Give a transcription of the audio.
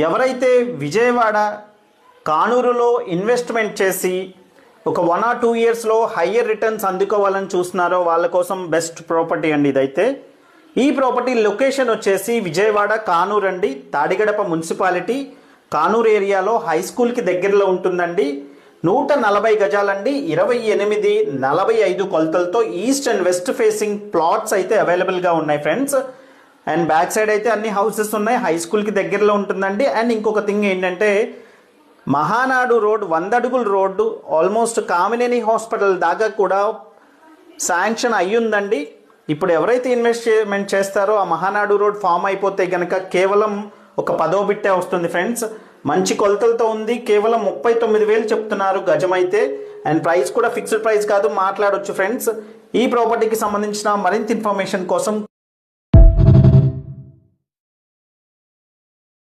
ఎవరైతే విజయవాడ కానూరులో ఇన్వెస్ట్మెంట్ చేసి ఒక 1 or 2 ఇయర్స్లో హయ్యర్ రిటర్న్స్ అందుకోవాలని చూస్తున్నారో వాళ్ళ కోసం బెస్ట్ ప్రాపర్టీ అండి ఇదైతే. ఈ ప్రాపర్టీ లొకేషన్ వచ్చేసి విజయవాడ కానూరు అండి, తాడిగడప మున్సిపాలిటీ కానూరు ఏరియాలో హై స్కూల్కి దగ్గరలో ఉంటుందండి. 140 గజాలండి, 28-45 కొలతలతో east and west facing plots అయితే అవైలబుల్గా ఉన్నాయి ఫ్రెండ్స్. అండ్ బ్యాక్ సైడ్ అయితే అన్ని హౌసెస్ ఉన్నాయి, హై స్కూల్కి దగ్గరలో ఉంటుందండి. అండ్ ఇంకొక థింగ్ ఏంటంటే మహానాడు రోడ్ 100 అడుగుల రోడ్డు ఆల్మోస్ట్ కామినేని హాస్పిటల్ దాకా కూడా శాంక్షన్ అయ్యుందండి. ఇప్పుడు ఎవరైతే ఇన్వెస్ట్మెంట్ చేస్తారో ఆ మహానాడు రోడ్ ఫామ్ అయిపోతే కనుక కేవలం ఒక 10వ బిట్టే వస్తుంది ఫ్రెండ్స్. మంచి కొలతలతో ఉంది, కేవలం 39,000 చెప్తున్నారు గజం అయితే. అండ్ ప్రైస్ కూడా ఫిక్స్డ్ ప్రైస్ కాదు, మాట్లాడొచ్చు ఫ్రెండ్స్. ఈ ప్రాపర్టీకి సంబంధించిన మరింత ఇన్ఫర్మేషన్ కోసం